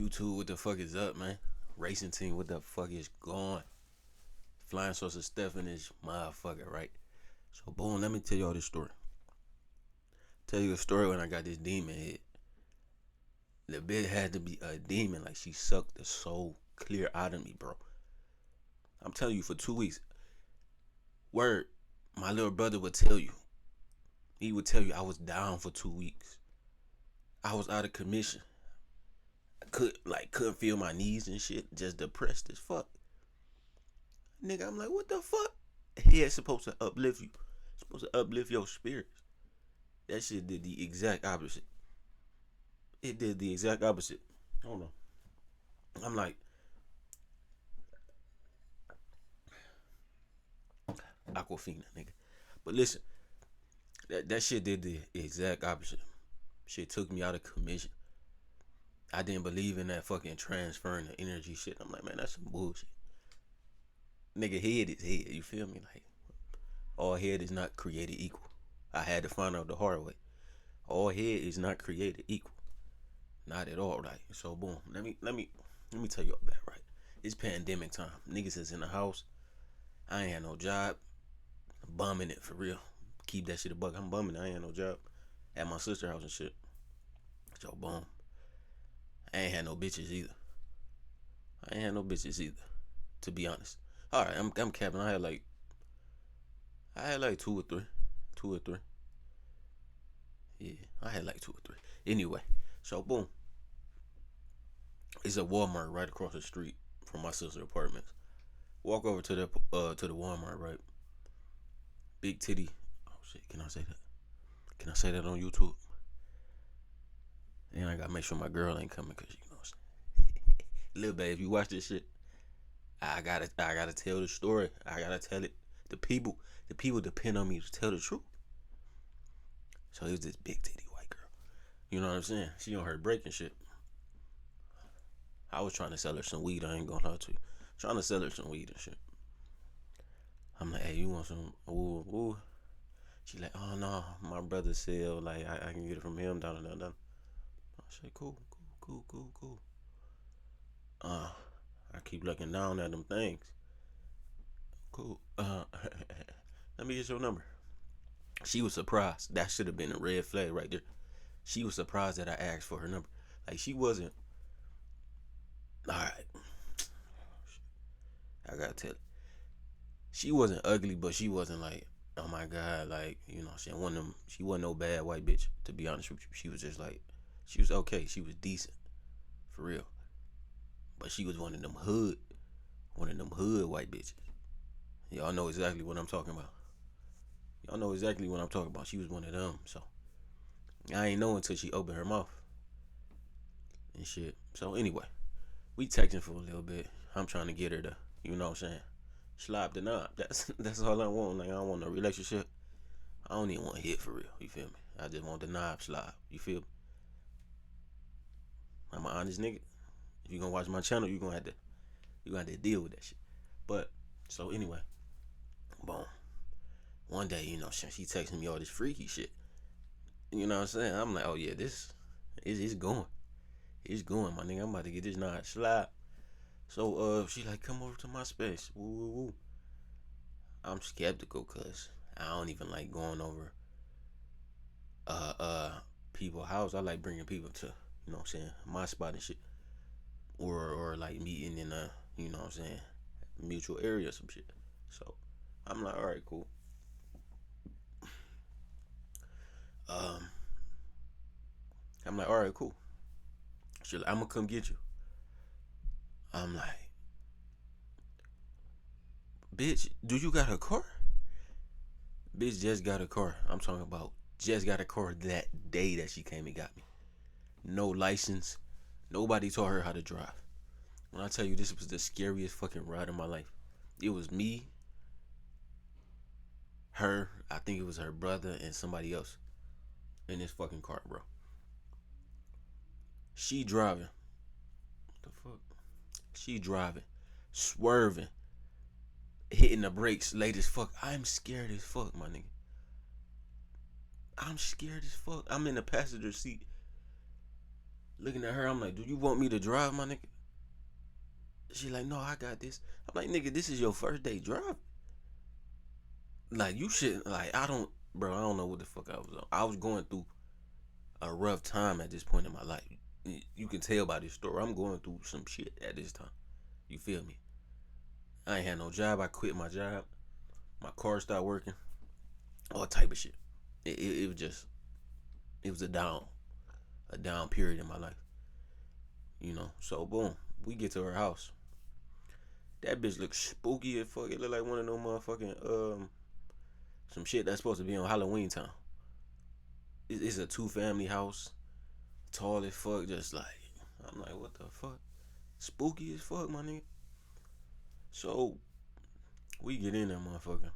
YouTube, what the fuck is up, man? Racing team, what the fuck is going? Flying saucer Stephen is motherfucker, right? So boom, let me tell y'all this story. Tell you a story when I got this demon head. The bitch had to be a demon, like she sucked the soul clear out of me, bro. I'm telling you, for 2 weeks. Word, my little brother would tell you. He would tell you I was down for 2 weeks. I was out of commission. Couldn't feel my knees and shit. Just depressed as fuck. Nigga, I'm like, what the fuck? He ain't supposed to uplift you. Supposed to uplift your spirits. That shit did the exact opposite. It did the exact opposite. Hold on. I'm like, Aquafina, nigga. But listen, that shit did the exact opposite. Shit took me out of commission. I didn't believe in that fucking transferring the energy shit. I'm like, man, that's some bullshit. Nigga, head is head. You feel me? Like, all head is not created equal. I had to find out the hard way. All head is not created equal. Not at all, right? So boom. Let me tell you about right. It's pandemic time. Niggas is in the house. I ain't had no job. I'm bumming it for real. Keep that shit a buck. I'm bumming it. I ain't had no job. At my sister's house and shit. So boom. I ain't had no bitches either. To be honest. Alright, I'm capping. I had like two or three. Two or three. Yeah, I had like two or three. Anyway, so boom. It's a Walmart right across the street from my sister's apartments. Walk over to the Walmart, right? Big titty. Oh shit, can I say that? Can I say that on YouTube? And I gotta make sure my girl ain't coming, cause you know what I'm saying. Little babe, if you watch this shit, I gotta tell the story. I gotta tell it. The people depend on me to tell the truth. So it was this big titty white girl. You know what I'm saying? She on her break and shit. I was trying to sell her some weed. I ain't gonna lie to you. Trying to sell her some weed and shit. I'm like, hey, you want some? Ooh, ooh. She like, oh no, my brother said like I can get it from him. Down. I said, cool. I keep looking down at them things. Cool. Let me get your number. She was surprised. That should have been a red flag right there. She was surprised that I asked for her number. Like she wasn't. All right. I gotta tell it. She wasn't ugly, but she wasn't like, oh my god, like, you know, she wasn't no bad white bitch, to be honest with you. She was just like, she was okay. She was decent. For real. But she was one of them hood white bitches. Y'all know exactly what I'm talking about. She was one of them, so I ain't know until she opened her mouth and shit. So anyway, we texting for a little bit. I'm trying to get her to, you know what I'm saying, slap the knob. That's all I want. Like I don't want no relationship. I don't even want to hit for real. You feel me? I just want the knob slap. You feel me? I'm an honest nigga. If you gonna watch my channel, you gonna have to deal with that shit. But so anyway, boom. One day, you know, she texting me all this freaky shit. You know what I'm saying? I'm like, oh yeah, this is going. It's going, my nigga. I'm about to get this knob slap. So she like, come over to my space. Woo woo woo. I'm skeptical cause I don't even like going over people's house. I like bringing people to, you know what I'm saying, my spot and shit. Or like meeting in a, you know what I'm saying, mutual area or some shit. So I'm like, alright, cool. Um I'm like, alright, cool. She's like, I'm gonna come get you. I'm like, bitch, do you got a car? Bitch just got a car. I'm talking about just got a car that day that she came and got me. No license. Nobody taught her how to drive. When I tell you this was the scariest fucking ride of my life. It was me, her, I think it was her brother and somebody else in this fucking car, bro. She driving. What the fuck? She driving. Swerving. Hitting the brakes late as fuck. I'm scared as fuck, my nigga. I'm scared as fuck. I'm in the passenger seat Looking at her, I'm like, do you want me to drive, my nigga? She like, no, I got this. I'm like, nigga, this is your first day driving. Like, you shouldn't, like, bro, I don't know what the fuck I was on. I was going through a rough time at this point in my life. You can tell by this story. I'm going through some shit at this time. You feel me? I ain't had no job. I quit my job. My car stopped working. All type of shit. It was just, it was a down period in my life. You know, so boom, we get to her house. That bitch looks spooky as fuck. It look like one of them motherfucking some shit that's supposed to be on Halloween time. It's a 2-family house, tall as fuck. Just like, I'm like, what the fuck? Spooky as fuck, my nigga. So we get in there, motherfucker.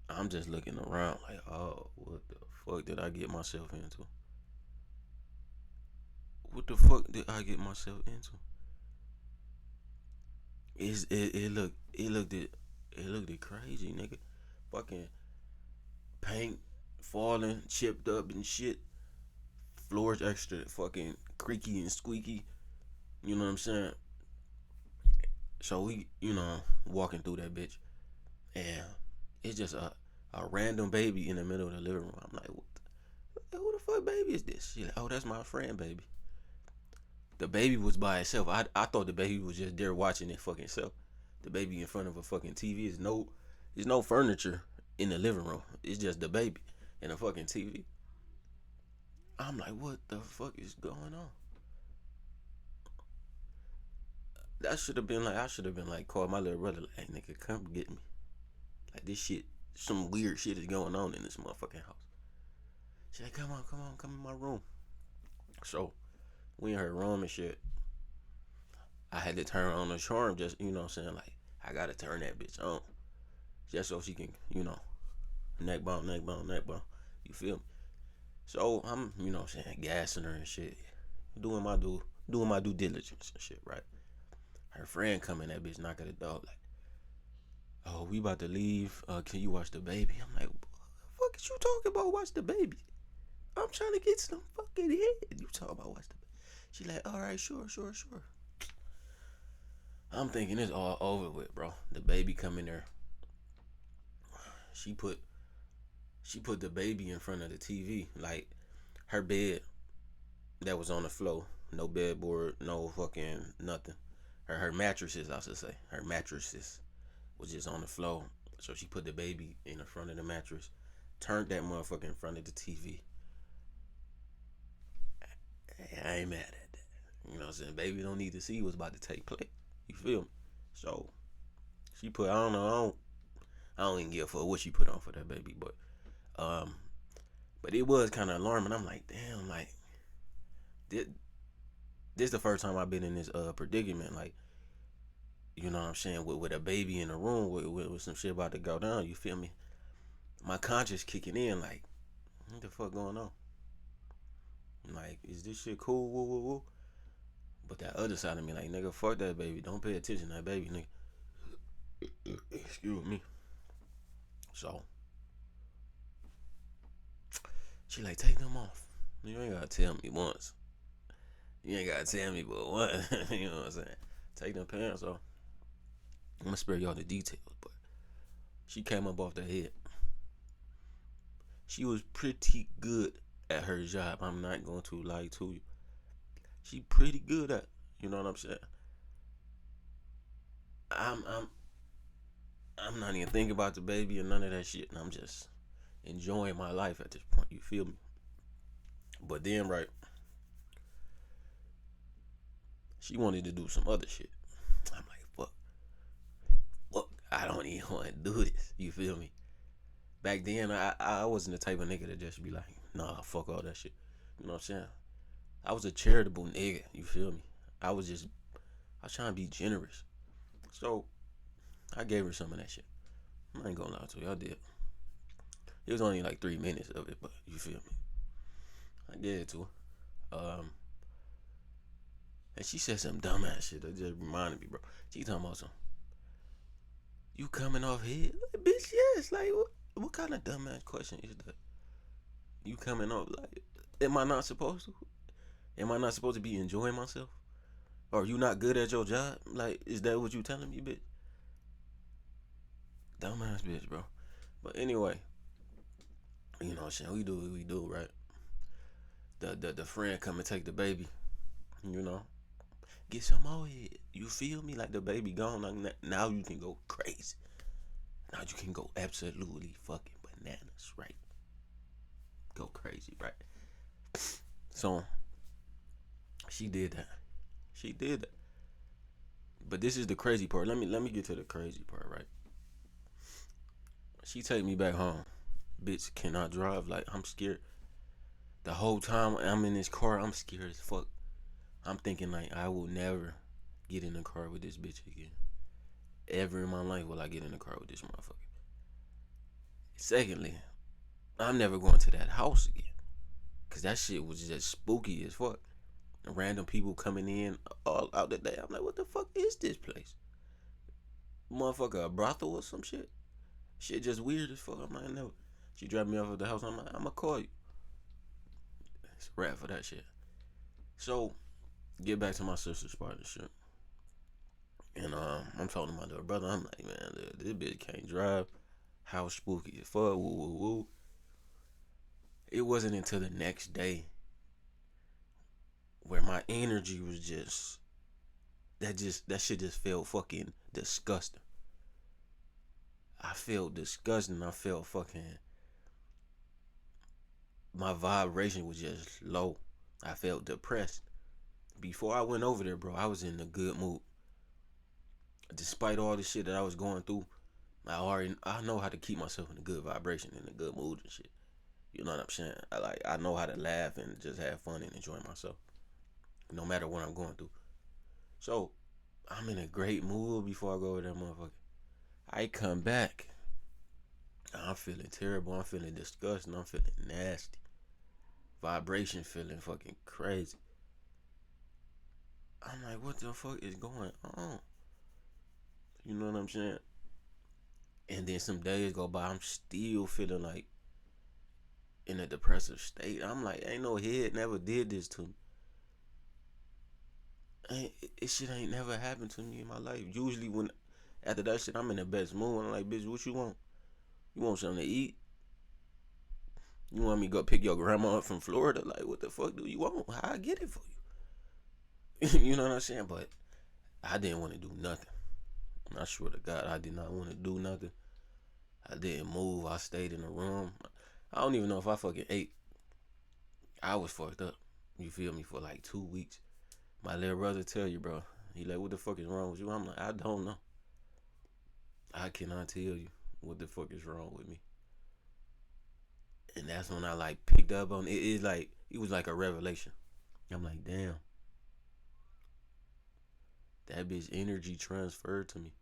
I'm just looking around like, oh, what the fuck did I get myself into? What the fuck did I get myself into? It looked crazy, nigga. Fucking paint falling, chipped up and shit. Floors extra fucking creaky and squeaky. You know what I'm saying? So we, walking through that bitch, and it's just a random baby in the middle of the living room. I'm like, who the fuck baby is this? She like, oh, that's my friend, baby. The baby was by itself. I thought the baby was just there watching it fucking self. The baby in front of a fucking TV. There's no furniture in the living room. It's just the baby and a fucking TV. I'm like, what the fuck is going on? I should have been like, call my little brother, like, hey, nigga, come get me. Like, this shit, some weird shit is going on in this motherfucking house. She like, come in my room. So, we in her room and shit. I had to turn on the charm, just, you know what I'm saying? Like, I gotta turn that bitch on. Just so she can, neck bone. You feel me? So, I'm, what I'm saying, gassing her and shit. Doing my due diligence and shit, right? Her friend come in, that bitch knock at the door, like, oh, we about to leave. Can you watch the baby? I'm like, what the fuck is you talking about? Watch the baby. I'm trying to get some fucking head. You talking about watch the baby? She like, all right, sure. I'm thinking it's all over with, bro. The baby come in there. She put the baby in front of the TV, like her bed that was on the floor, no bedboard, no fucking nothing. Her mattresses, I should say, her mattresses was just on the floor. So she put the baby in the front of the mattress, turned that motherfucker in front of the TV. I ain't mad at that. You know what I'm saying? Baby don't need to see what's about to take place. You feel me? So she put, I don't even give a fuck what she put on for that baby, but it was kind of alarming. I'm like, damn, like this the first time I've been in this predicament, like, you know what I'm saying, with a baby in the room with some shit about to go down. You feel me? My conscience kicking in, like, what the fuck going on? Like, is this shit cool? Woo woo woo. But that other side of me, like, nigga, fuck that baby. Don't pay attention to that baby, nigga. Excuse me. So she like, take them off. You ain't gotta tell me once. You ain't gotta tell me but once. You know what I'm saying? Take them pants off. I'm gonna spare y'all the details, but she came up off the head. She was pretty good at her job. I'm not going to lie to you. She pretty good at, you know what I'm saying? I'm not even thinking about the baby or none of that shit, and I'm just enjoying my life at this point. You feel me? But then, right, she wanted to do some other shit. I'm like, fuck, I don't even want to do this. You feel me? Back then, I wasn't the type of nigga to just be like, nah, fuck all that shit. You know what I'm saying? I was a charitable nigga. You feel me? I was trying to be generous. So I gave her some of that shit. I ain't gonna lie to you, I did. It was only like 3 minutes of it, but you feel me? I gave it to her. And she said some dumbass shit that just reminded me, bro. She talking about some, you coming off head? Like, bitch, yes. Like, what kind of dumbass question is that? You coming off, like, am I not supposed to? Am I not supposed to be enjoying myself? Or are you not good at your job? Like, is that what you telling me, bitch? Dumbass bitch, bro. But anyway, you know what I'm saying? We do what we do, right? The friend come and take the baby, you know? Get some more head. You feel me? Like the baby gone. Like now you can go crazy. Now you can go absolutely fucking bananas, right? Go crazy, right? So she did that. She did that. But this is the crazy part. Let me get to the crazy part, right? She take me back home. Bitch cannot drive. Like I'm scared. The whole time I'm in this car, I'm scared as fuck. I'm thinking like I will never get in the car with this bitch again. Ever in my life will I get in the car with this motherfucker. Secondly, I'm never going to that house again. Cause that shit was just spooky as fuck. Random people coming in all out the day. I'm like, what the fuck is this place? Motherfucker, a brothel or some shit? Shit just weird as fuck. I'm like, no. She dropped me off at the house. I'm like, I'ma call you. It's a wrap for that shit. So, get back to my sister's partnership. And I'm talking to my little brother. I'm like, man, this bitch can't drive. How spooky as fuck. Woo woo woo. It wasn't until the next day where my energy was that shit just felt fucking disgusting. I felt disgusting. I felt fucking my vibration was just low. I felt depressed. Before I went over there, bro, I was in a good mood. Despite all the shit that I was going through, I know how to keep myself in a good vibration, in a good mood and shit. You know what I'm saying? I know how to laugh and just have fun and enjoy myself, no matter what I'm going through. So I'm in a great mood before I go over there, motherfucker. I come back. I'm feeling terrible. I'm feeling disgusting. I'm feeling nasty. Vibration feeling fucking crazy. I'm like, what the fuck is going on? You know what I'm saying? And then some days go by, I'm still feeling like in a depressive state. I'm like, ain't no head never did this to me. It shit ain't never happened to me in my life. Usually when after that shit, I'm in the best mood. I'm like, bitch, what you want? You want something to eat? You want me to go pick your grandma up from Florida? Like, what the fuck do you want? How I get it for you? You know what I'm saying? But I didn't want to do nothing. I swear to God, I did not want to do nothing. I didn't move. I stayed in the room. I don't even know if I fucking ate. I was fucked up. You feel me? For like 2 weeks. My little brother tell you, bro. He like, what the fuck is wrong with you? I'm like, I don't know. I cannot tell you what the fuck is wrong with me. And that's when I like picked up on it. It's like it was like a revelation. I'm like, damn, that bitch energy transferred to me.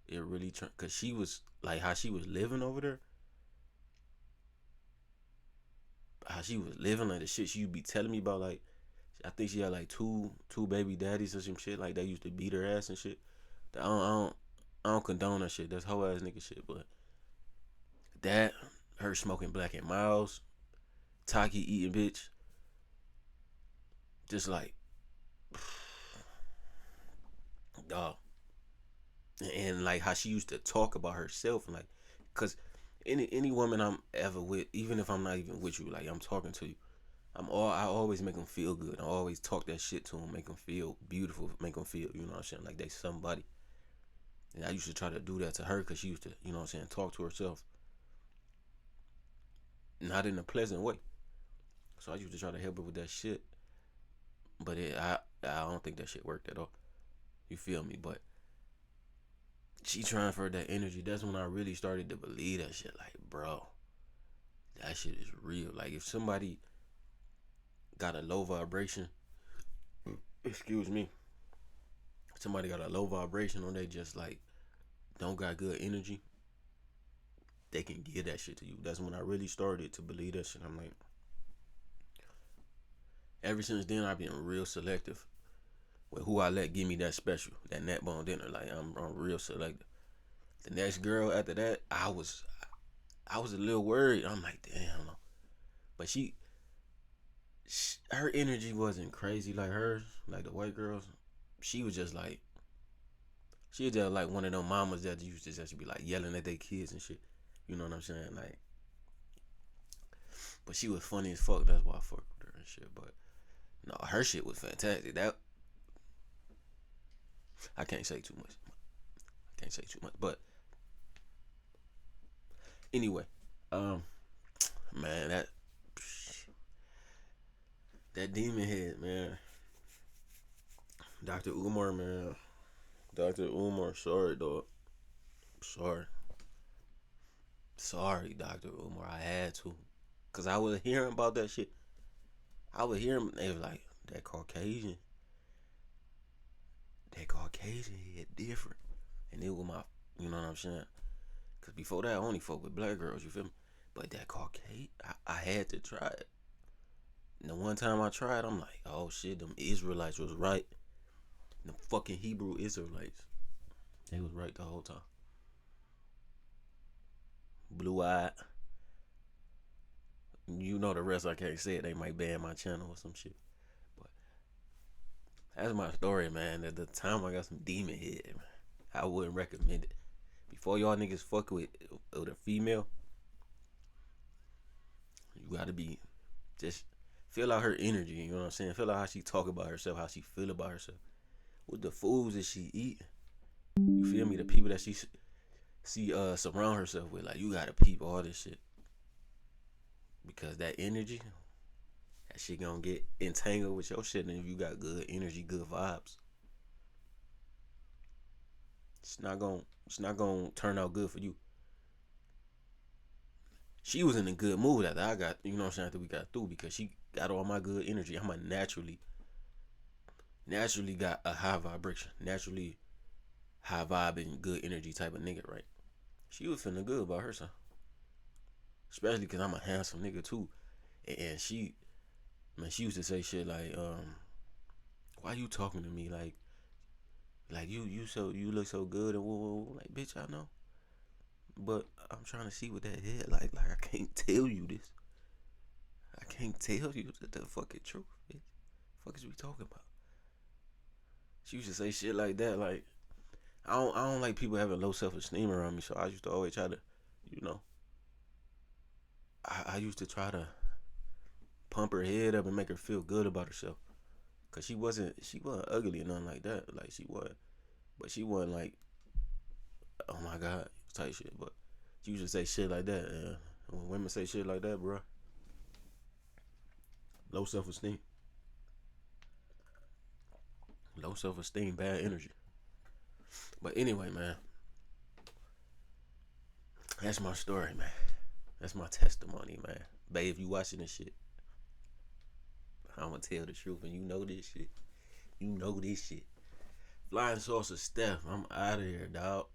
It really cause she was like how she was living over there. How she was living, like the shit she would be telling me about. Like I think she had like two baby daddies or some shit. Like they used to beat her ass and shit. I don't condone that shit. That's hoe ass nigga shit. But that, her smoking Black and Miles, Taki eating bitch, just like dog. And like how she used to talk about herself and like, cause any woman I'm ever with, even if I'm not even with you, like I'm talking to you, I always make them feel good. I always talk that shit to them, make them feel beautiful, make them feel, you know what I'm saying, like they somebody. And I used to try to do that to her because she used to, you know what I'm saying, talk to herself, not in a pleasant way. So I used to try to help her with that shit, but I don't think that shit worked at all. You feel me? But she transferred that energy. That's when I really started to believe that shit. Like, bro, that shit is real. Like, if somebody got a low vibration, excuse me, somebody got a low vibration or they just like don't got good energy, they can give that shit to you. That's when I really started to believe that shit. I'm like, ever since then, I've been real selective with who I let give me that special, that net bone dinner. Like, I'm real selective. The next girl after that, I was a little worried. I'm like, damn, but her energy wasn't crazy like hers, like the white girls. She was just like, she was just like one of them mamas that used to just be like yelling at their kids and shit. You know what I'm saying? Like, but she was funny as fuck. That's why I fucked with her and shit. But no, her shit was fantastic. That I can't say too much. I can't say too much. But anyway, um, man, that demon head, man. Dr. Umar, man. Dr. Umar, sorry, dog. Sorry. Sorry, Dr. Umar. I had to. Because I was hearing about that shit. I would hear them. They was like, that Caucasian. That Caucasian hit different. And it was my, you know what I'm saying? Because before that, I only fuck with black girls, you feel me? But that Caucasian, I had to try it. And the one time I tried, I'm like, oh shit, them Israelites was right. Them fucking Hebrew Israelites. They was right the whole time. Blue eyed. You know the rest, I can't say it. They might ban my channel or some shit. But that's my story, man. At the time I got some demon head, man. I wouldn't recommend it. Before y'all niggas fuck with a female, you gotta be just feel out her energy. You know what I'm saying? Feel out how she talk about herself, how she feel about herself. What the foods that she eat. You feel me? The people that she surround herself with. Like, you gotta peep all this shit. Because that energy, that shit gonna get entangled with your shit. And if you got good energy, good vibes, it's not gonna turn out good for you. She was in a good mood after I got, you know what I'm saying, after we got through, because she got all my good energy. I'm a naturally got a high vibration, naturally high vibe and good energy type of nigga, right? She was feeling good about herself, especially because I'm a handsome nigga too. And she, man, she used to say shit like, why you talking to me like you look so good and whoa, whoa, whoa. Like, bitch, I know, but I'm trying to see what that head like I can't tell you this. I can't tell you the fucking truth, bitch. The fuck is we talking about? She used to say shit like that. Like, I don't like people having low self esteem around me, so I used to always try to, you know, I used to try to pump her head up and make her feel good about herself. Cause she wasn't ugly or nothing like that. Like, she was, but she wasn't like, oh my god, type shit. But she used to say shit like that. And when women say shit like that, bro, low self esteem, bad energy. But anyway, man, that's my story, man. That's my testimony, man. Babe, if you watching this shit, I'ma tell the truth, and you know this shit. You know this shit. Flying saucer Steph, I'm out of here, dog.